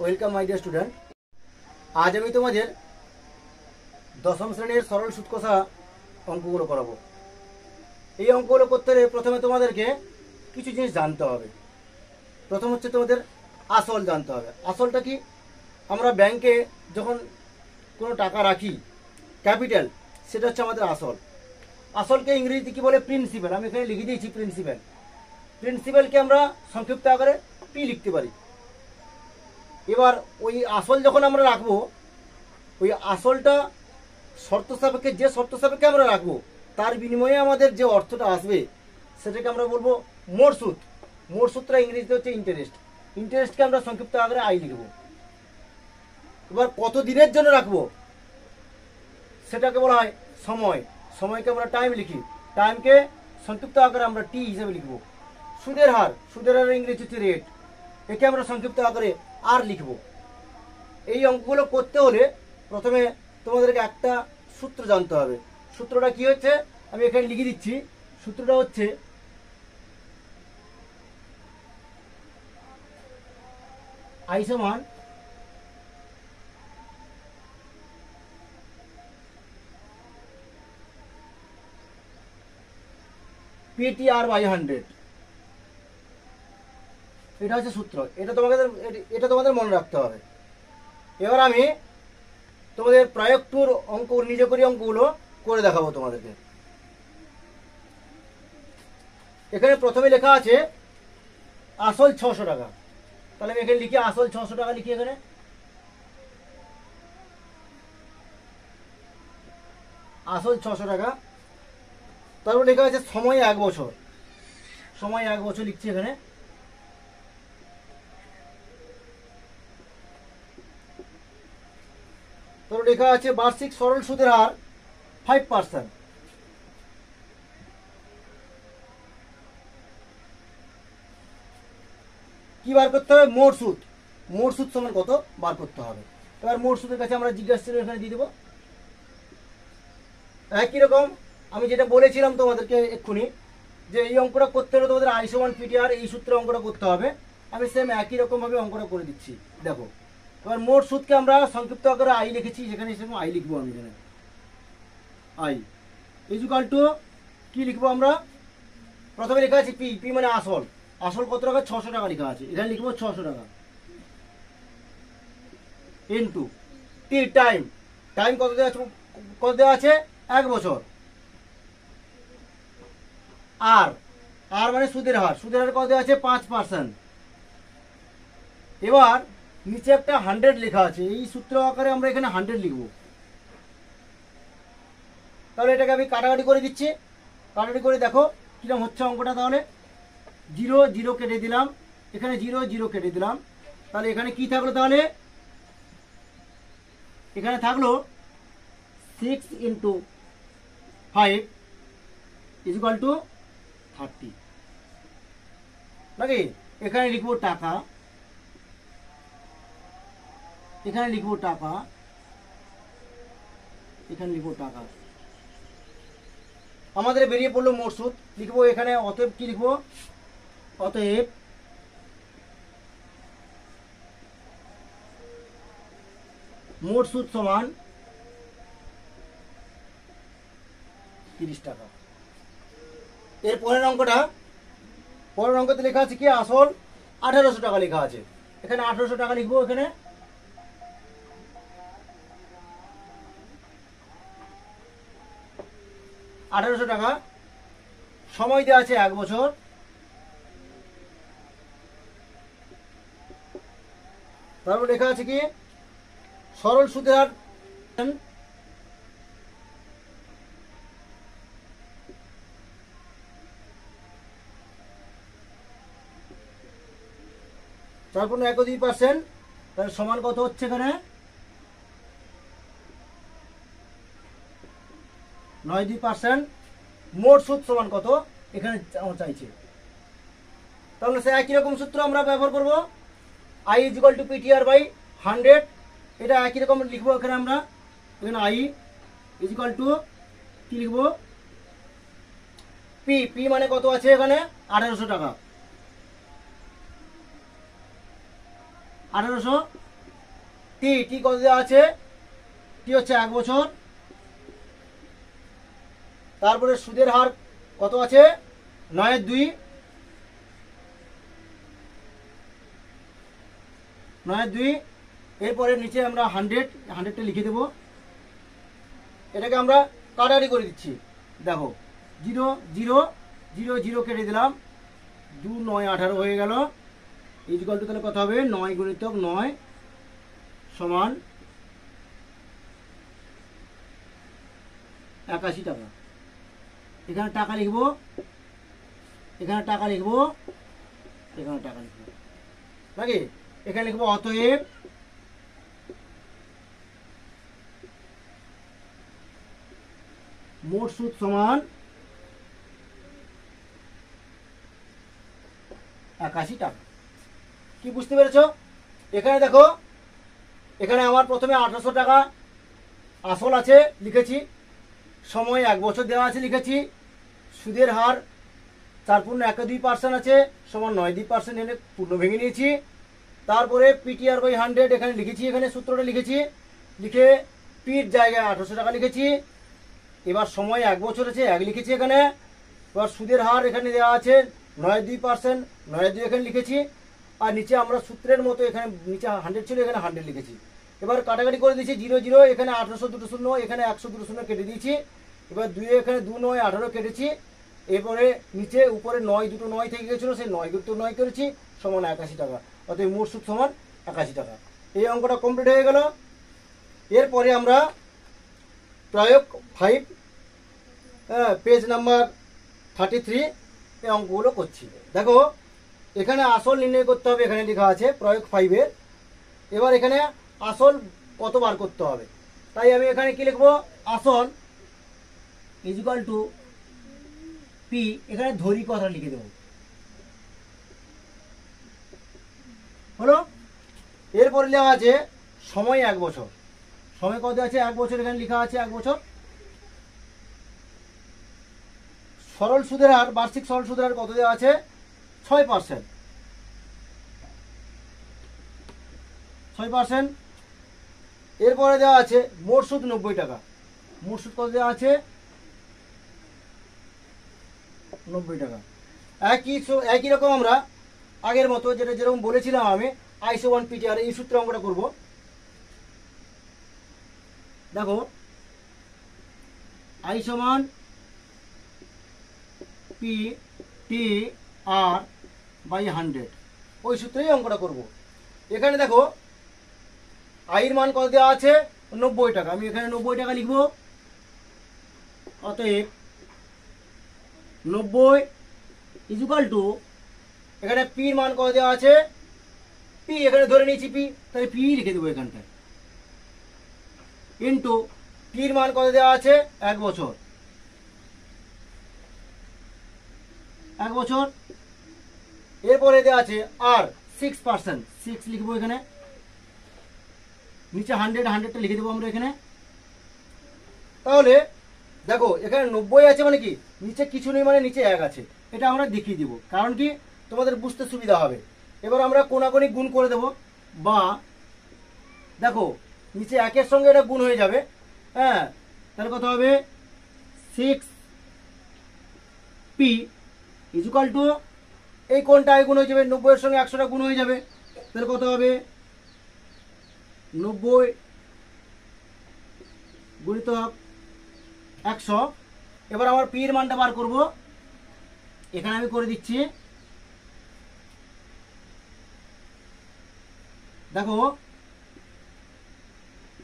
Welcome my dear student. আজ আমি তোমাদের দশম শ্রেণীর সরল সুদ কষা অঙ্কগুলো করাবো। এই অঙ্কগুলো করতে হলে প্রথমে তোমাদেরকে কিছু জিনিস জানতে হবে। প্রথম হচ্ছে তোমাদের আসল জানতে হবে। আসলটা কি? আমরা ব্যাংকে যখন কোনো টাকা রাখি ক্যাপিটাল, সেটা হচ্ছে আমাদের আসল। আসলকে ইংরেজিতে কি বলে? প্রিন্সিপাল। আমি এখানে লিখে দিয়েছি প্রিন্সিপাল। প্রিন্সিপালকে আমরা সংক্ষিপ্ত আকারে পি লিখতে পারি। এবার ওই আসল যখন আমরা রাখবো, ওই আসলটা শর্ত সাপেক্ষে, যে শর্ত সাপেক্ষে আমরা রাখবো তার বিনিময়ে আমাদের যে অর্থটা আসবে সেটাকে আমরা বলবো মোট সুদ। মোট সুদটা ইংরেজিতে হচ্ছে ইন্টারেস্ট। ইন্টারেস্টকে আমরা সংক্ষিপ্ত আকারে আই লিখবো। এবার কত দিনের জন্য রাখবো সেটাকে বলা হয় সময়। সময়কে আমরা টাইম লিখি। টাইমকে সংক্ষিপ্ত আকারে আমরা টি হিসেবে লিখবো। সুদের হার, সুদের হারের ইংরেজি হচ্ছে রেট। একে আমরা সংক্ষিপ্ত আকারে আর লিখব। এই অঙ্কগুলো করতে হলে প্রথমে তোমাদেরকে একটা সূত্র জানতে হবে। সূত্রটা কি হচ্ছে আমি এখানে লিখে দিচ্ছি। সূত্রটা হচ্ছে আই সমান PTR বাই 100। এটা হচ্ছে সূত্র। এটা তোমাদের মনে রাখতে হবে। এবার আমি তোমাদের প্রয়োগ টুর অঙ্ক, নিজে করি অঙ্কগুলো করে দেখাবো তোমাদেরকে। এখানে প্রথমে লেখা আছে আসল 600 টাকা। তাহলে আমি এখানে লিখি আসল 600 টাকা লিখি। এখানে আসল 600 টাকা। তারপর লেখা আছে সময় 1 বছর। সময় 1 বছর লিখছি এখানে। তারপর লেখা আছে বার্ষিক সরল সুদের হার 5%। কি বার করতে হবে? মোট সুদ। মোট সুদ সমান কত বার করতে হবে। এবার মোট সুদের কাছে আমরা জিজ্ঞাসা ছিল এখানে দিয়ে দেবো। একই রকম আমি যেটা বলেছিলাম তোমাদেরকে এক্ষুনি, যে এই অঙ্কটা করতে হলে তোমাদের আই সমান পিটিআর, এই সূত্রে অঙ্কটা করতে হবে। আমি সেম একই রকম ভাবে অঙ্কটা করে দিচ্ছি। দেখো, এবার মোট সুদকে আমরা সংক্ষিপ্ত আকারে আই লিখেছি। সেখানে সেরকম আই লিখবো। আমি এখানে আই ইজুকাল টু কি লিখবো? আমরা প্রথমে লেখা আছে পি। পি মানে আসল। আসল কত টাকা? 600 টাকা লেখা আছে। এখানে লিখবো 600 টাকা ইন্টু টি টাইম। টাইম কত দেওয়া আছে? কত দেওয়া আছে? 1 বছর। আর আর মানে সুদের হার। সুদের হার কত দেওয়া আছে? 5%। এবার নিচে একটা 100 লেখা আছে। এই সূত্র আকারে আমরা এখানে 100 লিখবো। তাহলে এটাকে আমি কাটাকাটি করে দিচ্ছি। কাটাকাটি করে দেখো কিরকম হচ্ছে অঙ্কটা। তাহলে 0 0 কেটে দিলাম, এখানে 0 0 কেটে দিলাম। তাহলে এখানে কি থাকলো? তাহলে এখানে থাকলো 6 × 5 = 30 নাকি? এখানে লিখবো টাকা, এখানে লিখবো টাকা, এখানে লিখবো টাকা। আমাদের বেরিয়ে পড়লো মোট সুদ। লিখবো এখানে অতএব কি লিখবো? অতএব মোট সুদ সমান 30 টাকা। এর পরের অঙ্কতে লেখা আছে কি? আসল 1800 টাকা লেখা আছে। এখানে 1800 টাকা লিখবো। এখানে টাকা। সময় দেওয়া আছে 1 বছর। তারপর লেখা আছে কি? সরল সুদের হার তারপর 1.2%। তাহলে সমান কত হচ্ছে? এখানে 9.2%। মোট সুদ সমান কত এখানে আমার চাইছে। তাহলে সে একই রকম সূত্র আমরা ব্যবহার করব। I equal to PTR by 100। এটা একই রকম লিখবো। এখানে আমরা এখানে আই ইজিক্যাল টু কি লিখবো? পি। পি মানে কত আছে? এখানে 1800 টাকা। 1800 টি টি কত দেওয়া আছে, টি হচ্ছে 1 বছর। তারপরে সুদের হার কত আছে, 9/2, 9/2। এরপরে নিচে আমরা 100টা লিখে দেব। এটাকে আমরা কাটাকাটি করে দিচ্ছি। দেখো 0 0 0 0 কেটে দিলাম, 2 9 18 হয়ে গেল। ইকুয়াল টু তাহলে কত হবে, 9 গুণিতক 9 সমান 81 টাকা। এখানে টাকা লিখবো, এখানে টাকা লিখবো, এখানে টাকা লিখবো নাকি। এখানে লিখবো অতএব মোট সুদ সমান 81 টাকা। কি বুঝতে পেরেছো? এখানে দেখো, এখানে আমার প্রথমে 1800 টাকা আসল আছে লিখেছি, সময় 1 বছর দেওয়া আছে লিখেছি, সুদের হার 4.12% আছে সমান 9.2% এনে পূর্ণ ভেঙে নিয়েছি। তারপরে PTR/100 এখানে লিখেছি, এখানে সূত্রটা লিখেছি, লিখে পির জায়গায় 1800 টাকা লিখেছি। এবার সময় 1 বছর আছে, 1 লিখেছি এখানে। এবার সুদের হার এখানে দেওয়া আছে 9.2%, 9.2 এখানে লিখেছি। আর নিচে আমরা সূত্রের মতো এখানে নিচে 100 ছিল, এখানে 100 লিখেছি। এবার কাটাকাটি করে দিয়েছি, 0 0, এখানে 1800 2 0, এখানে 100 2 0 কেটে দিয়েছি। এবার 2 এখানে 2 9 18 কেটেছি। এরপরে নিচে উপরে 9 দুটো 9 থেকে গেছিলো, সেই 9 দুটো 9 করেছি সমান 81 টাকা। অতএব মোট সুদ সমান 81 টাকা। এই অঙ্কটা কমপ্লিট হয়ে গেল। এরপরে আমরা প্রয়োগ 5 পেজ নাম্বার 33 এই অঙ্কগুলো করছি। দেখো এখানে আসল নির্ণয় করতে হবে, এখানে লেখা আছে প্রয়োগ 5-এর। এবার এখানে আসল কতবার করতে হবে, তাই আমি এখানে কি লিখবো, আসল ইকুয়াল টু পি, এখানে ধরি কথা লিখে দেবো, হলো। এরপরে লেখা আছে সময় 1 বছর, সময় কত আছে 1 বছর, এখানে লেখা আছে 1 বছর। সরল সুদের হার, বার্ষিক সরল সুদের হার কত দেওয়া আছে, 6%, 6%। এরপরে দেওয়া আছে মোট সুদ 90 টাকা, মোট সুদ কত দেওয়া আছে, 90 টাকা। একই রকম আমরা আগের মতো যেটা যেরকম বলেছিলাম আমি ISO 1 PTR এই সূত্রে অঙ্কটা করব। দেখো I সমান PTR/100, ওই সূত্রেই অঙ্কটা করব। এখানে দেখো আয়ের মান কত দেওয়া আছে, 90 টাকা, আমি এখানে 90 টাকা লিখব। অতএব 90 ইকুয়াল টু, এখানে পির মান কত দেওয়া আছে, পি এখানে ধরে নিয়েছি পি, তাই পি লিখে দেবো এখানটায়, ইন্টু পির মান কত দেওয়া আছে 1 বছর, 1 বছর। এরপরে দেওয়া আছে আর 6%, 6 লিখবো এখানে, নিচে 100টা লিখে দেবো আমরা এখানে। তাহলে দেখো এখানে 90 আছে মানে কি, নিচে কিছু নেই মানে নিচে 1 আছে, এটা আমরা দেখিয়ে দিব, কারণ কি তোমাদের বুঝতে সুবিধা হবে। এবার আমরা কোনাকুনি গুণ করে দেব, বা দেখো নিচে 1-এর সঙ্গে এটা গুণ হয়ে যাবে। হ্যাঁ, তাহলে কত হবে, 6p ইকুয়াল টু, এই কোনটা গুণ হয়ে যাবে, 90-এর সঙ্গে 100টা গুণ হয়ে যাবে, তাহলে কত হবে 90 গুণিতক 100। এবার আমার পি এর মানটা বার করব, এখানে আমি করে দিচ্ছি। দেখো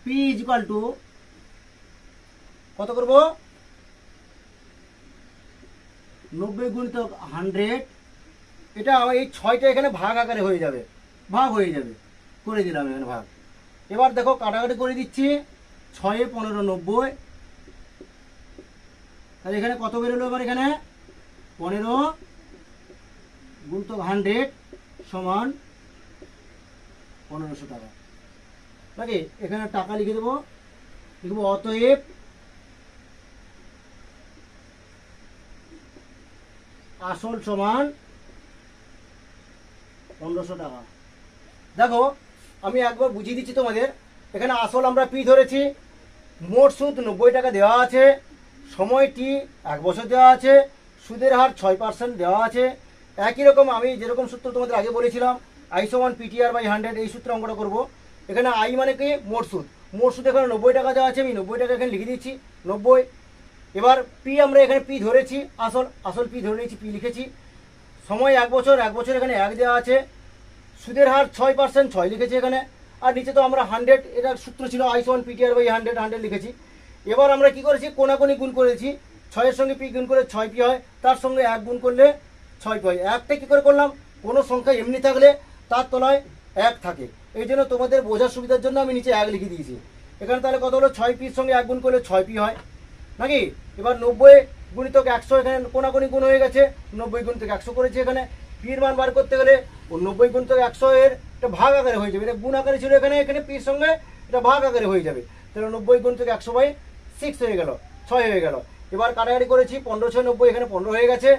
পি ইকুয়াল টু কত করব, 90 গুণিতক 100, এটা আমার এই 6টা এখানে ভাগ আকারে হয়ে যাবে, ভাগ হয়ে যাবে, করে দিলাম এখানে ভাগ। এবার দেখো কাটাকাটি করে দিচ্ছি, 6 এ 15 90, তাহলে এখানে কত বেরোলো, এবার এখানে 15 গুণিতক 100 সমান 1500 টাকা নাকি। এখানে টাকা লিখে দেবো, লিখবো অতএব আসল সমান 1500 টাকা। দেখো আমি একবার বুঝিয়ে দিচ্ছি তোমাদের, এখানে আসল আমরা পি ধরেছি, মোট সুদ 90 টাকা দেওয়া আছে, সময়টি 1 বছর দেওয়া আছে, সুদের হার 6% দেওয়া আছে। একই রকম আমি যেরকম সূত্র তোমাদের আগে বলেছিলাম I=PTR/100 এই সূত্রে অঙ্কটা করবো। এখানে আই মানে কি মোট সুদ, মোট সুদ এখানে 90 টাকা দেওয়া আছে, আমি 90 টাকা এখানে লিখে দিচ্ছি 90। এবার পি আমরা এখানে পি ধরেছি, আসল পি ধরে নিয়েছি, পি লিখেছি। সময় 1 বছর, 1 বছর এখানে 1 দেওয়া আছে, সুদের হার 6%, 6 লিখেছি এখানে। আর নিচে তো আমরা 100, এটা সূত্র ছিল I=PTR/100, 100 লিখেছি। এবার আমরা কি করেছি, কোনাকুনি গুণ করেছি, 6-এর সঙ্গে পি গুণ করে 6 পি হয়, তার সঙ্গে 1 গুণ করলে 6 পি হয়। একটা কী করে করলাম, কোনো সংখ্যা এমনি থাকলে তার তলায় 1 থাকে, এই জন্য তোমাদের বোঝার সুবিধার জন্য আমি নিচে 1 লিখে দিয়েছি। এখানে তাহলে কত হলো, 6 পির সঙ্গে 1 গুণ করলে 6 পি হয় নাকি। এবার 90 গুণিতক 100, এখানে কোনাকুনি গুণ হয়ে গেছে, 90 গুণিতক 100 করেছি। এখানে পির মান বার করতে গেলে 90 গুণিতক 100 এর একটা ভাগ আকারে হয়ে যাবে, এটা গুণ আকারে ছিল এখানে, এখানে পির সঙ্গে এটা ভাগ আকারে হয়ে যাবে। তাহলে 90 গুণিতক 100/6 হয়ে গেল, 6 হয়ে গেল। এবার কাটাকাটি করেছি, 15×6=90, এখানে 15 হয়ে গেছে।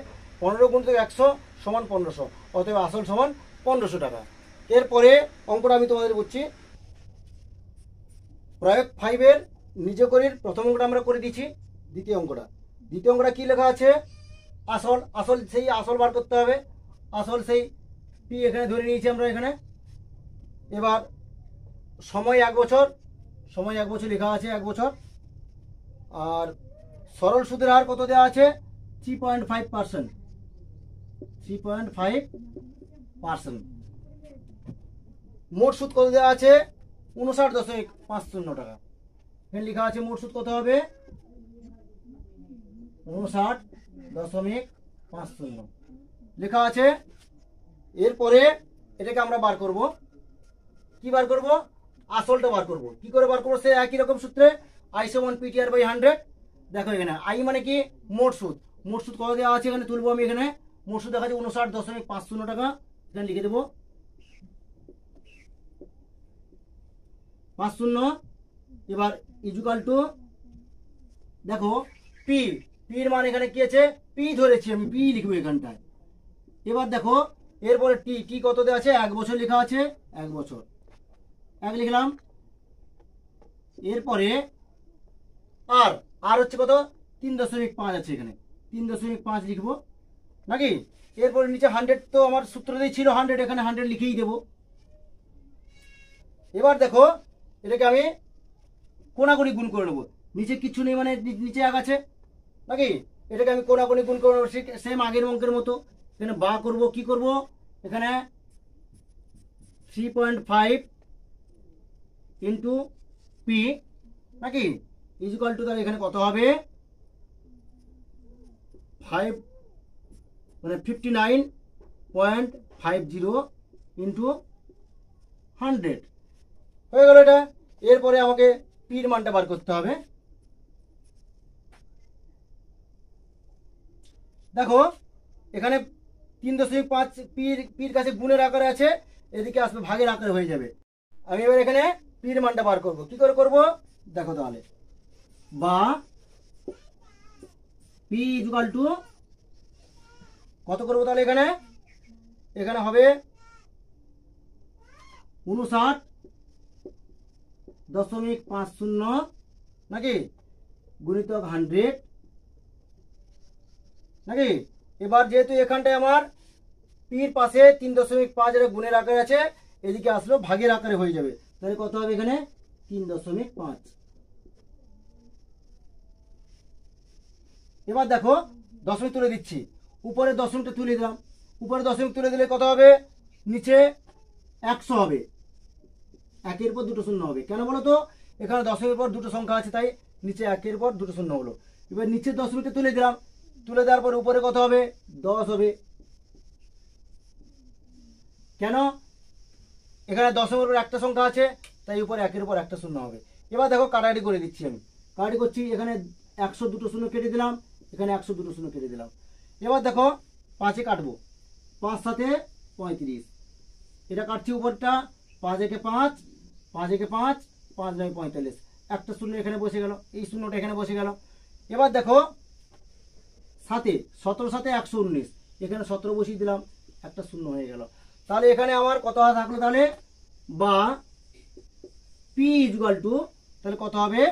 15 গুণিতক 100 সমান 1500, অতএব আসল সমান 1500 টাকা। এরপরে অঙ্কটা আমি তোমাদের বলছি, প্রয়োগ 5-এর নিজ করির প্রথম অঙ্কটা আমরা করে দিচ্ছি। দ্বিতীয় অঙ্কটা কি লেখা আছে, আসল সেই আসল বার করতে হবে। আসল সেই পি এখানে ধরে নিয়েছি আমরা এখানে। এবার সময় 1 বছর, লেখা আছে 1 বছর। আর সরল সুদের হার কত দেওয়া আছে, 3.5%, 3.5%। মোট সুদ কত দেওয়া আছে, 59.50 টাকা। এখানে লেখা আছে মোট সুদ কত হবে, 59.50 লেখা আছে। এরপরে এটাকে আমরা বার করব, কি বার করব, আসলটা বার করব। কি করে বার করবো, সে একই রকম সূত্রে I=PTR/100। দেখো এখানে আই মানে কি মোট সুদ, কত দেওয়া আছে এখানে তুলবো আমি। এখানে মোট সুদ দেখা যাচ্ছে 59.50 টাকা, এখানে লিখে দেবো 50। এবার ইজুকাল টু, দেখো পির মান এখানে কি আছে, পি ধরেছি আমি, পি লিখবো এখানটায়। এবার দেখো এরপরে টি কত দেওয়া আছে, 1 বছর লেখা আছে, 1 বছর 1 লিখলাম। এরপরে আর হচ্ছে কত, 3.5 আছে, এখানে 3.5 লিখবো নাকি। এরপরে নিচে 100, তো আমার সূত্রতেই ছিল 100, এখানে 100 লিখেই দেবো। এবার দেখো এটাকে আমি কোনাকুনি গুণ করে নেবো, নিচে কিছু নেই মানে নিচে 1 আছে নাকি। এটাকে আমি কোনাকুনি গুণ করে নেবো, সেম আগের অঙ্কের মতো। এখানে বা করব, কি করব, এখানে 3.5 ইন্টু পি নাকি, ইজুকাল টু, তাহলে এখানে কত হবে, 59.50 ইন্টু 100 হয়ে গেল এটা। এরপরে আমাকে পির মানটা বার করতে হবে। দেখো এখানে 3.5 পির কাছে গুণের আকারে আছে, এদিকে আসবে ভাগের আকারে হয়ে যাবে। আমি এবার এখানে পির মানটা বার করব, কি করে করব, দেখো তাহলে, বা পি ইকুয়াল টু কত করবো, তাহলে এখানে হবে 59.50 নাকি, গুণিতক 100 নাকি। এবার যেহেতু এখানটায় আমার পির পাশে 3.5 এর গুণের আকারে আছে, এদিকে আসলো ভাগের আকারে হয়ে যাবে, তাহলে কত হবে এখানে 3.5। এবার দেখো দশমিক তুলে দিচ্ছি, উপরে দশমিকটা তুলে দিলাম। উপরে দশমিক তুলে দিলে কত হবে, নিচে 100 হবে, 1-এর পর 2 শূন্য হবে। কেন বলো তো, এখানে দশমিকের পর 2টো সংখ্যা আছে, তাই নিচে 1-এর পর 2 শূন্য হলো। এবার নিচে দশমিকটা তুলে দিলাম, তুলে দেওয়ার পর উপরে কত হবে, 10 হবে। কেন, এখানে দশমিকের পর একটা সংখ্যা আছে, তাই উপরে 1-এর উপর 1টা শূন্য হবে। এবার দেখো কাটাকাটি করে দিচ্ছি আমি, কাটাকাটি করছি, এখানে 100 2টো শূন্য কেটে দিলাম, এখানে 100 2টো শূন্য কেটে দিলাম। এবার দেখো 5-এ কাটবো, 5 7 35, এটা কাটছি উপরটা, 5 একে 5, 5 একে 5, 5 9 45, একটা শূন্য এখানে বসে গেল, এই শূন্যটা এখানে বসে গেল। এবার দেখো 17 7 119, এখানে 17 বসিয়ে দিলাম, একটা শূন্য হয়ে গেল। তাহলে এখানে আমার কত থাকলো, তাহলে বা পি ইজুয়াল টু, তাহলে কত হবে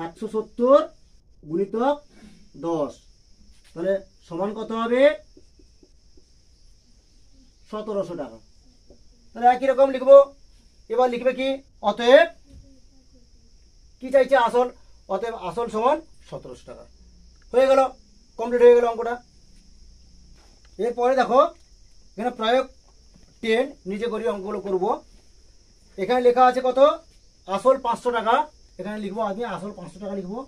170 গুণিতক 10, তাহলে সমান কত হবে 1700 টাকা। তাহলে একই রকম লিখবো। এবার লিখবে কি, অতএব কি চাইছে আসল, অতএব আসল সমান 1700 টাকা। হয়ে গেল, কমপ্লিট হয়ে গেল অঙ্কটা। এরপরে দেখো এখানে প্রয়োগ 10 নিজে করি অঙ্কগুলো করব। এখানে লেখা আছে কত, আসল 500 টাকা। এখানে লিখবো আমি আসল 500 টাকা লিখবো।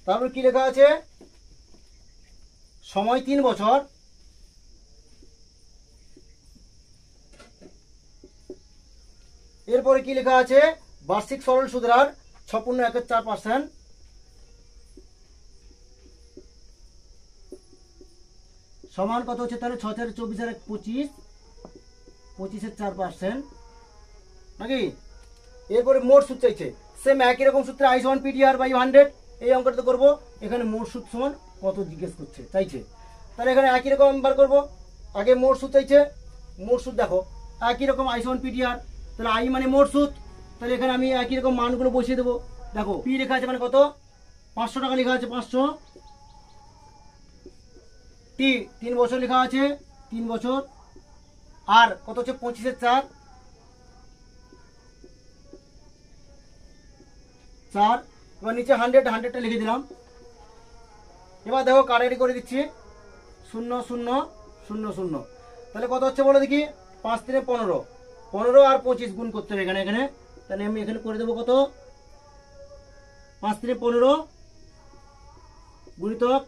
তারপর কি লেখা আছে, সময় 3 বছর, এরপরে কি লেখা আছে, বার্ষিক সরল সুদের হার 6.14%, সমান কত হচ্ছে তাহলে 6/24/25, 25/4% নাকি। এরপরে মোট সুদ চাইছে, সেম একই রকম সূত্রে I সমান PTR/100 এই অঙ্কটা করবো। এখানে মোট সুদ সমান কত জিজ্ঞেস করছে চাইছে, তাহলে এখানে একই রকম বার করবো। আগে মোট সুদ চাইছে, মোট সুদ দেখো একই রকম I সমান PTR, তাহলে I মানে মোট সুদ, তাহলে এখানে আমি একই রকম মানগুলো বসিয়ে দেবো। দেখো পি লেখা আছে মানে কত, 500 টাকা লেখা আছে 500, টি 3 বছর লেখা আছে 3 বছর, আর কত হচ্ছে 25/4, এবার নিচে 100টা লিখে দিলাম। এবার দেখো কাটাকাটি করে দিচ্ছি, 0 0 0 0, তাহলে কত হচ্ছে বলো দেখি, 5 3 15, 15 আর 25 গুণ করতে হবে এখানে। তাহলে আমি এখানে করে দেবো কত, 5 3 15 গুণিতক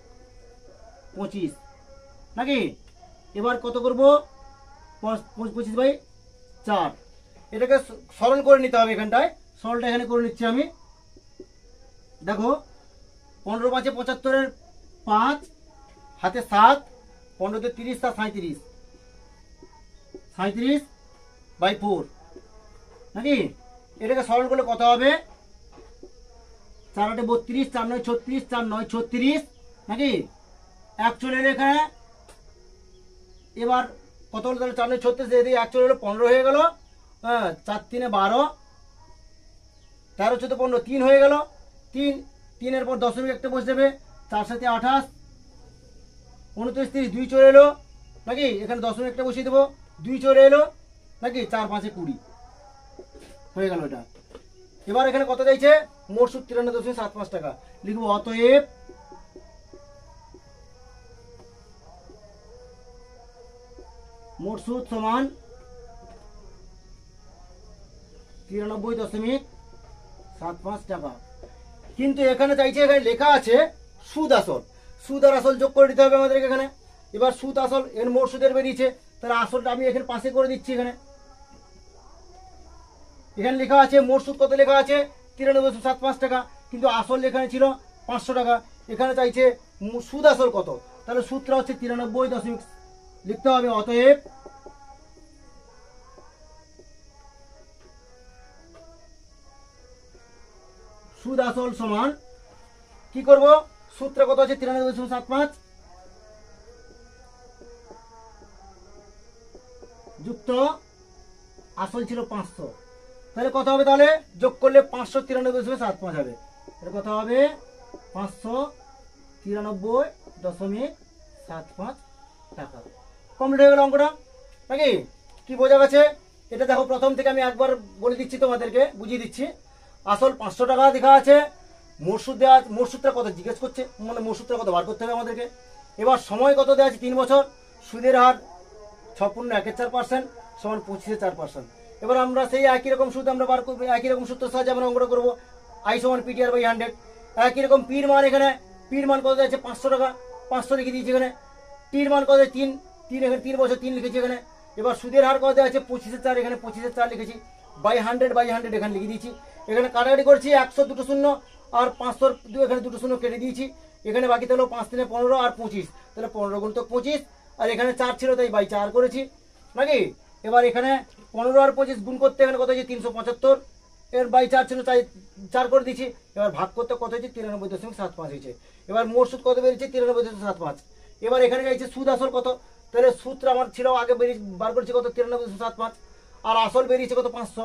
25 নাকি। এবার কত করবো, 25/4, এটাকে সরল করে নিতে হবে এখানটায়। সরলটা এখানে করে নিচ্ছি আমি। দেখো 15 5 75, 5 হাতে 7, 15 30, 37, 37/4 নাকি। এটাকে সরল করলে কত হবে, 4 8 32, 4 9 36, 4 9 36 নাকি। এক চলে এলো এখানে। এবার কত হলো তাহলে, 4 9 36, এদিকে এক চলে এলো 15 হয়ে গেল। হ্যাঁ 4 3 12, 13 14 15, 3 হয়ে গেল। 3 এর পর দশমিক একটা বসে যাবে, 4 7 28, 29 30, 2 চলে এলো নাকি। এখানে দশমিক একটা বসিয়ে দেবো, 2 চলে এলো নাকি। 4 5 20 হয়ে গেল এটা। এবার এখানে কত চাইছে, মোট সুদ 93.75 টাকা লিখবো। অতএব মোট সুদ সমান 93.75 টাকা। কিন্তু এখানে চাইছে, এখানে লেখা আছে সুদ আসল, সুদ আর আসল যোগ করে দিতে হবে আমাদেরকে এখানে। এবার সুদ আসল এর মোট সুদের বেরিয়েছে, তাহলে আসলটা আমি এখানে পাশে করে দিচ্ছি। এখানে লেখা আছে মোট সুদ কত লেখা আছে 93.75 টাকা, কিন্তু আসল এখানে ছিল 500 টাকা। এখানে চাইছে সুদ আসল কত, তাহলে সূত্র হচ্ছে 93 লিখতে হবে। অতএব সুদ আসল সমান কি করব, সূত্র কত আছে 93.75 যুক্ত আসল ছিল 500, তাহলে কত হবে, তাহলে যোগ করলে 593.75 হবে। এটা কত হবে 593.75 টাকা। কমপ্লিট হয়ে গেল অঙ্কটা নাকি। কি বোঝা গেছে এটা দেখো, প্রথম থেকে আমি একবার বলে দিচ্ছি তোমাদেরকে, বুঝিয়ে দিচ্ছি। আসল 500 টাকা দেখা আছে, মোট সুদ দেওয়া, মোট সুদটা কত জিজ্ঞেস করছে, মানে মোট সুদটা কত বার করতে হবে আমাদেরকে। এবার সময় কত দেওয়া আছে 3 বছর, সুদের হার 6.14% সমান 25/4%। এবার আমরা সেই একই রকম সুদ আমরা বার করবো, একই রকম সূত্র সাহায্যে আমরা অঙ্কটা করবো। I সমান PTR/100, একই রকম পির মান, এখানে পির মান কত আছে 500 টাকা, 500 লিখে দিয়েছি এখানে। টির মান কত 3, এখানে 3 বছর 3 লিখেছি এখানে। এবার সুদের হার কত আছে 25/4, এখানে 25/4 লিখেছি। /100 এখানে লিখে দিয়েছি। এখানে কাটাকাটি করছি, 100 দুটো শূন্য আর 500 এখানে দুটো শূন্য কেটে দিয়েছি। এখানে বাকি তাহলে 5 3 15 আর 25, তাহলে 15 গুণ তো 25, আর এখানে 4 ছিল তাই 4 করেছি নাকি। এবার এখানে 15 আর 25 গুণ করতে এখানে কত হয়েছে 375, এর 4 ছিল তাই 4 করে দিয়েছি। এবার ভাগ করতে কত হয়েছে 93.75 হয়েছে। এবার মোট সুদ কত বেরিয়েছে 93.75। এবার এখানে চাইছে সুদ আসল কত, তাহলে সূত্র আমার ছিল আগে বার করেছি কত 93.75, আর আসল বেরিয়েছে কত 500,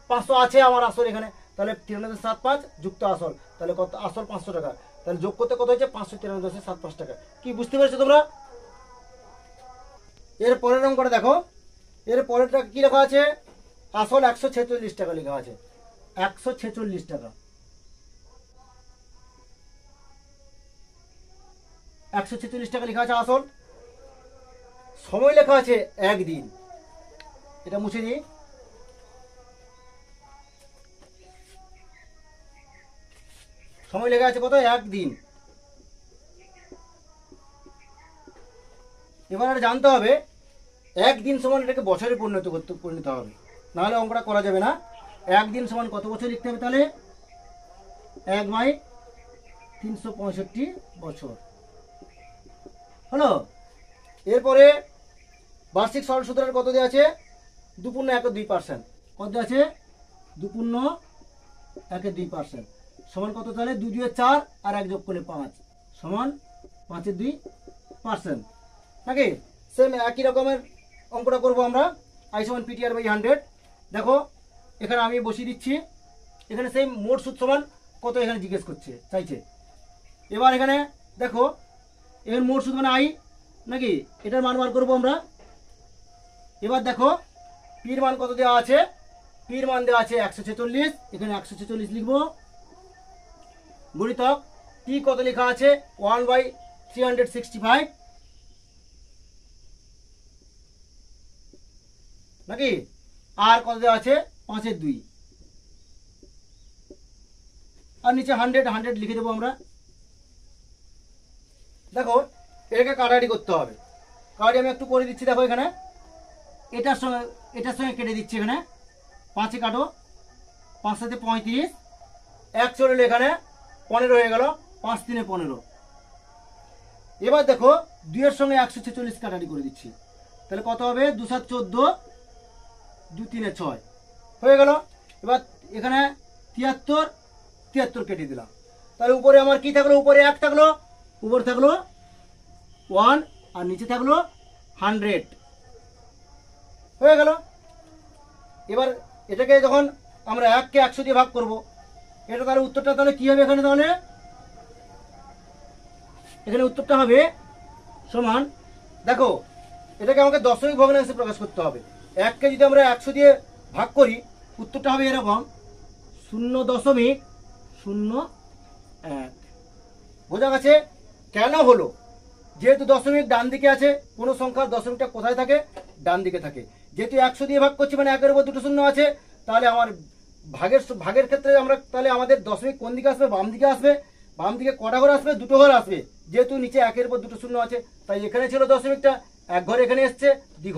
500 আছে আমার আসল এখানে, তাহলে 93.75 যুক্ত আসল, তাহলে কত আসল 500 টাকা, তাহলে যোগ করতে কত হয়েছে 593.75 টাকা। কি বুঝতে পেরেছো তোমরা? এর পরের অঙ্কটা দেখো, এর পরেরটা কি লেখা আছে, আসল 146 টাকা লেখা আছে, 146 টাকা, 146 টাকা লেখা আছে আসল। সময় লেখা আছে 1 দিন, এটা মুছে দিই। সময় লেখা আছে কত, 1 দিন। এবার এটা জানতে হবে 1 দিন সমান এটাকে বছরে পরিণত হবে, নাহলে অঙ্কটা করা যাবে না। 1 দিন সমান কত বছর লিখতে হবে, তাহলে 1/365 বছর হলো। এরপরে বার্ষিক সরল সুদের কত দেওয়া আছে, 2.12%, কত দেওয়া আছে 2.12% সমান কত, তাহলে 2 দিয়ে 4 আর 1 যোগ করলে 5 সমান 5.2%, নাকি? সেম একই রকমের অঙ্কটা করবো আমরা, I সমান PTR/100। দেখো এখানে আমি বসিয়ে দিচ্ছি, এখানে সেম মোট সুদ সমান কত এখানে জিজ্ঞেস করছে, চাইছে। এবার এখানে দেখো এখানে মোট সুদ মানে I, নাকি? এটার মান বার করবো আমরা। এবার দেখো পির মান কত দেওয়া আছে, পির মান দেওয়া আছে 146, এখানে 146 লিখবো, গুণিতক টি কত লেখা আছে 1/365, নাকি? আর কত দেওয়া আছে 5/2, আর নিচে 100 লিখে দেবো আমরা। দেখো এটাকে কাটাকাটি করতে হবে, কাটাকাটি আমি একটু করে দিচ্ছি। দেখো এখানে এটার সঙ্গে কেটে দিচ্ছি, এখানে 5 কাটো, 5 সাথে 35, 1 চলে এখানে 15 হয়ে গেল, 5 3 15। এবার দেখো 2 এর সঙ্গে 146 কাটাকাটি করে দিচ্ছি, তাহলে কত হবে 2 7 14, 2 3 6 হয়ে গেল। এবার এখানে 73 কেটে দিলাম, তাহলে উপরে আমার কি থাকলো, উপরে 1 থাকলো, উপরে থাকলো 1 আর নিচে থাকলো 100 হয়ে গেল। এবার এটাকে যখন আমরা 1কে 100 দিয়ে ভাগ করব, এটা তাহলে উত্তরটা তাহলে কি হবে, এখানে উত্তরটা হবে সমান, দেখো এটাকে আমাকে দশমিক ভগ্নাংশে প্রকাশ করতে হবে। 1কে যদি আমরা 100 দিয়ে ভাগ করি, উত্তরটা হবে এরকম 0.01। বোঝা গেছে কেন হলো? যেহেতু দশমিক ডান দিকে আছে, কোনো সংখ্যার দশমিকটা কোথায় থাকে, ডান দিকে থাকে। যেহেতু 100 দিয়ে ভাগ করছি মানে 1 এর উপর 2টো শূন্য আছে, তাহলে আমার ভাগের ক্ষেত্রে আমরা তাহলে আমাদের দশমিক কোন দিকে আসবে, বাম দিকে আসবে। বাম দিকে কটা ঘর আসবে, 2টো ঘর আসবে। যেহেতু নিচে 1 এর উপর 2টো শূন্য আছে, তাই এখানে ছিল দশমিকটা, 1 ঘর এখানে এসছে, 2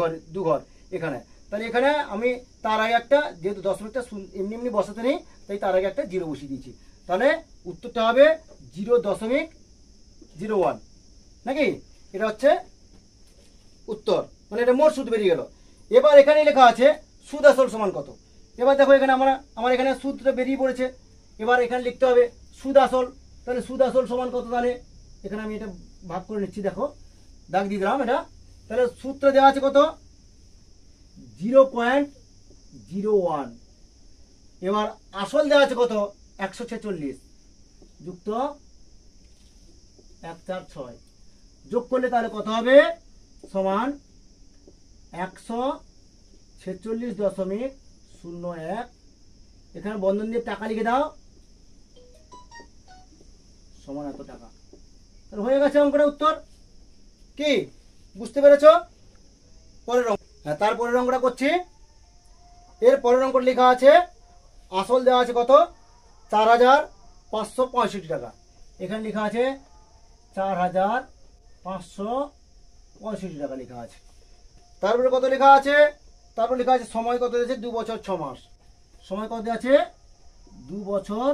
ঘর এখানে, তাহলে এখানে আমি তার আগে একটা, যেহেতু দশমিকটা এমনি বসাতে নেই, তাই তার আগে একটা 0 বসিয়ে দিয়েছি। তাহলে উত্তরটা হবে 0.01, নাকি? এটা হচ্ছে উত্তর, মানে এটা মোট সুদ বেরিয়ে গেল। এবার এখানে লেখা আছে সুদ আসল সমান কত। এবার দেখো এখানে আমার এখানে সুদটা বেরিয়ে পড়েছে, এবার এখানে লিখতে হবে সুদ আসল। তাহলে সুদ আসল সমান কত, তাহলে এখানে আমি এটা ভাগ করে নিচ্ছি, দেখো দাগ দিয়ে দিলাম এটা। তাহলে সূত্র দেওয়া আছে কত 0.01, এবার আসল দেওয়া আছে কত 146 যুক্ত 146, যোগ করলে তাহলে কত হবে সমান 146.01। এখানে বন্ধন দিয়ে টাকা লিখে দাও, সমান এত টাকা। তাহলে হয়ে গেছে অঙ্কটা উত্তর। কি বুঝতে পেরেছো? পরের অঙ্ক, হ্যাঁ তারপরের অঙ্কটা করছি। এর পরের অঙ্কটা লেখা আছে আসল দেওয়া আছে কত 4,565 টাকা। এখানে লেখা আছে 4,565 টাকা লেখা আছে। তারপরে কত লেখা আছে, তারপর লেখা আছে সময় কত আছে 2 বছর 6 মাস। সময় কত আছে 2 বছর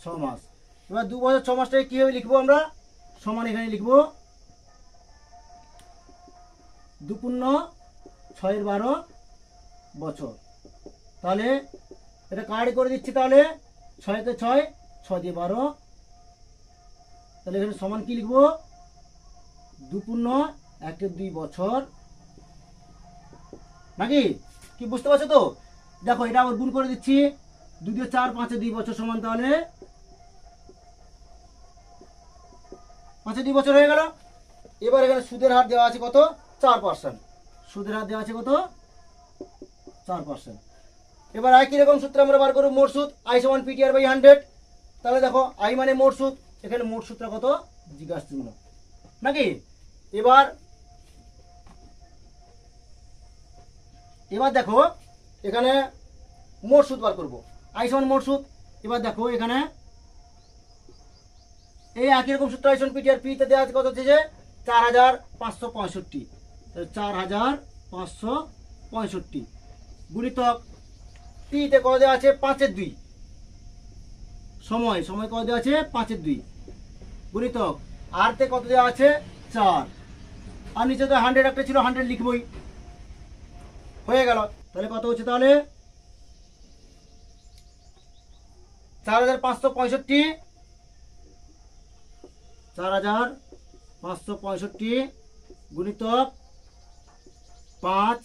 6 মাস। এবার 2 বছর 6 মাসটাকে কিভাবে লিখবো আমরা, সমান এখানে লিখবো 2 পূর্ণ 6 এর 12 বছর। তাহলে এটা কার্ড করে দিচ্ছি, তাহলে 6 তে 6, 6 দিয়ে 12, তাহলে এখানে সমান কি লিখবো 2 পূর্ণ 1 2 বছর নাকি? কি বুঝতে পারছো তো? দেখো এটা আবার গুণ করে দিচ্ছি, 2 দিয়ে 4 5 2 বছর সমান তাহলে 5 2 বছর হয়ে গেল। এবার এখানে সুদের হার দেওয়া আছে কত? 4%। সুদের হার দেওয়া আছে কত? 4%। এবার একই রকম সূত্র আমরা বার করব মোট সুদ, I সমান PTR/100। তাহলে দেখো I মানে মোট সুদ, এখানে মোট সুদটা কত জিজ্ঞাসা চিহ্ন নাকি? এবার দেখো এখানে মোট সুদ বার করব, I সমান মোট সুদ। এবার দেখো এখানে এই একই রকম সূত্র I সমান PTR, পিতে দেওয়া আছে কত হচ্ছে 4565, 4565 গুণিতক টিতে কত দেওয়া আছে 5/2, সময় কত দেওয়া আছে 5/2 গুণিতক আর তে কত দেওয়া আছে 4, আর নিচে তো 100 একটা ছিল 100 লিখবই, হয়ে গেল। তাহলে কত হচ্ছে তাহলে 4565 গুণিতক 5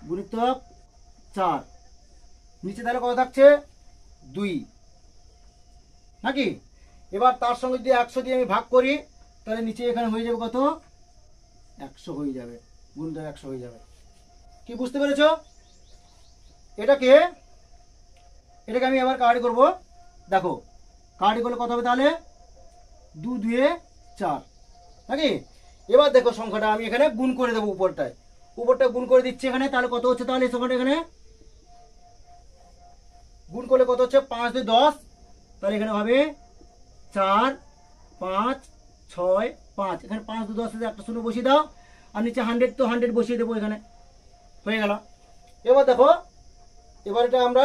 গুণিতক 4, নিচে তাহলে কত থাকছে 2 নাকি? এবার তার সঙ্গে যদি 100 দিয়ে আমি ভাগ করি তাহলে নিচে এখানে হয়ে যাবে কত 100 হয়ে যাবে, গুণিতক 100 হয়ে যাবে। কি বুঝতে পেরেছো? এটাকে আমি আবার কাটাকাটি করব। দেখো কাটাকাটি করলে কত হবে তাহলে 2 2 4 নাকি? এবার দেখো সংখ্যাটা আমি এখানে গুণ করে দেবো, উপরটা গুণ করে দিচ্ছি এখানে। তাহলে কত হচ্ছে তাহলে এই সংখ্যাটা এখানে গুণ করলে কত হচ্ছে 5 2 10, তাহলে এখানে হবে 4 5 6 5, এখানে 5 2 10 একটা শূন্য বসিয়ে দাও, আর নিচে 100 তো 100 বসিয়ে দেবো, এখানে হয়ে গেল। এবার দেখো এবার এটা আমরা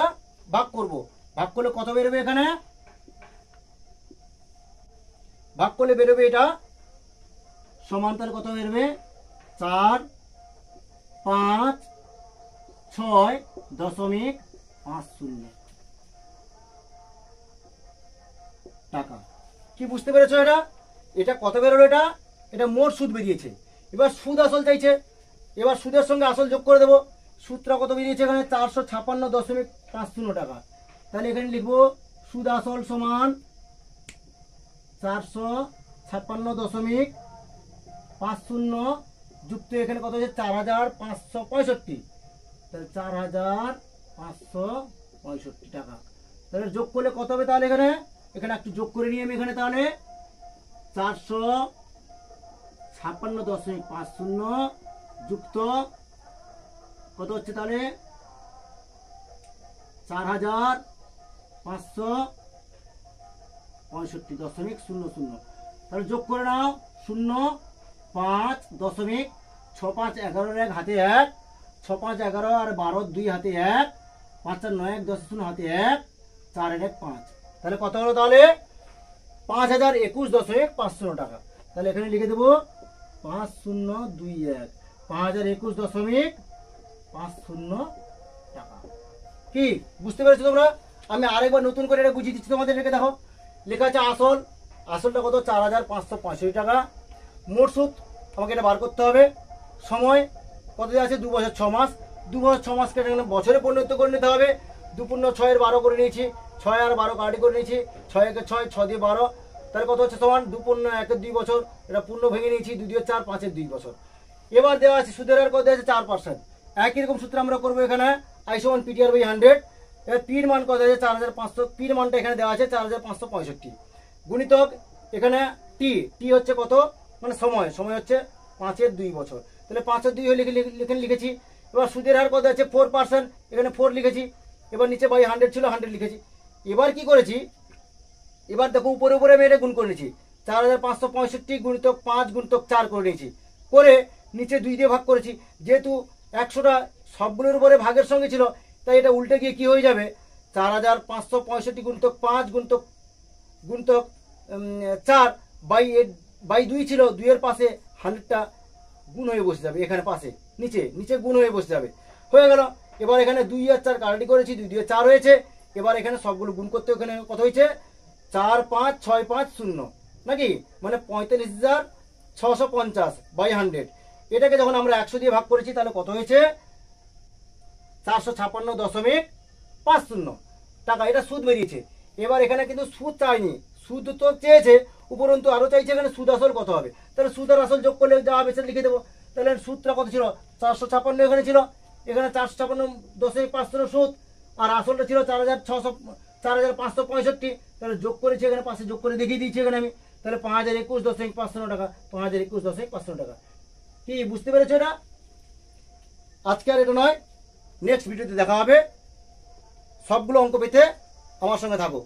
ভাগ করব, ভাগ করলে কত বেরোবে, এখানে ভাগ করলে বেরোবে এটা সমান্তর কত বেরোবে 4 5 6.50 টাকা। কি বুঝতে পেরেছো? এটা কত বেরোলো, এটা মোট সুদ বেরিয়েছে। এবার সুদ আসল চাইছে, এবার সুদের সঙ্গে আসল যোগ করে দেবো। সুদটা কত বেরিয়েছে এখানে 456.50 টাকা। তাহলে এখানে লিখবো সুদ আসল সমান 456.50 যুক্ত এখানে কত হচ্ছে 4565, তাহলে 4565 টাকা। তাহলে যোগ করলে কত হবে তাহলে এখানে একটু যোগ করে নিই আমি এখানে, তাহলে 456.50 যুক্ত কত হচ্ছে তাহলে 4565.00, তাহলে যোগ করে নাও 0.5.6511 হাতে 1, 6 5 11 আর 12 2 হাতে 1, 5 4 9 1 10 0 হাতে 1, 4 1 5, তাহলে কত হলো তাহলে 5021.50 টাকা। তাহলে এখানে লিখে দেবো 5021, 5021.50 টাকা। কি বুঝতে পেরেছো তোমরা? আমি আরেকবার নতুন করে এটা বুঝিয়ে দিচ্ছি তোমাদের। দেখো লেখা আছে আসলটা কত 4565 টাকা। মোট সুদ আমাকে এটা বার করতে হবে। সময় কত দেওয়া আছে 2 বছর 6 মাস, 2 বছর 6 মাসকে এখানে বছরে পরিণত করে নিতে হবে। 2 পূর্ণ 6 এর 12 করে নিয়েছি, 6 আর 12 কাটি করে নিয়েছি, 6 একে 6, 6 দিয়ে 12, তাহলে কত হচ্ছে সমান 2 পূর্ণ 1 2 বছর, এটা পূর্ণ ভেঙে নিয়েছি, 2 দিয়ে 4 5 2 বছর। এবার দেওয়া আছে সুদের হার কত দেওয়া আছে 4%। একই রকম সূত্র আমরা করবো এখানে I সমান PTR/100। এবার পির মান কত আছে 4500, পির মানটা এখানে দেওয়া আছে 4565 গুণিতক এখানে টি হচ্ছে কত মানে সময় হচ্ছে 5 এর 2 বছর, তাহলে 5 এর 2 হয়ে লিখেছি। এবার সুদের হার কত আছে 4%, এখানে 4 লিখেছি। এবার নিচে বাই 100 ছিল 100 লিখেছি। এবার কি করেছি, এবার দেখো উপরে আমি এটা গুণ করে নিয়েছি, 4565 গুণিতক 5 গুণিতক 4 করে নিয়েছি, করে নিচে 2 দিয়ে ভাগ করেছি। যেহেতু 100টা সবগুলোর উপরে ভাগের সঙ্গে ছিল, তাই এটা উল্টে গিয়ে কি হয়ে যাবে 4565 গুণিতক 5 গুণিতক 4 বাই 2 ছিল, 2 এর পাশে 100টা গুণ হয়ে বসে যাবে, এখানে পাশে নিচে গুণ হয়ে বসে যাবে, হয়ে গেল। এবার এখানে 2 আর 4 কাটাকাটি করেছি, 2 দিয়ে 4 হয়েছে। এবার এখানে সবগুলো গুণ করতে এখানে কত হয়েছে 4565 নাকি, মানে 650/100। এটাকে যখন আমরা 100 দিয়ে ভাগ করেছি তাহলে কত হয়েছে? 456.50 টাকা। এটা সুদ বেরিয়েছে। এবার এখানে কিন্তু সুদ চাইনি, সুদ তো চেয়েছে, উপরন্তু আরও চাইছে এখানে সুদ আসল কত হবে। তাহলে সুদ আর আসল যোগ করলে যা হবে সেটা লিখে দেবো। তাহলে সুদটা কত ছিল? 456 এখানে ছিল, এখানে 456.50 সুদ, আর আসলটা ছিল 4,565। তাহলে যোগ করেছি, এখানে পাশে যোগ করে দেখিয়ে দিয়েছি এখানে আমি। তাহলে 5,021.55 টাকা, 5,021.55 টাকা। কি বুঝতে পেরেছো এটা? আজকে আর এটা নয়, নেক্সট ভিডিওতে দেখা হবে। সবগুলো অঙ্ক পেতে আমার সঙ্গে থাকো।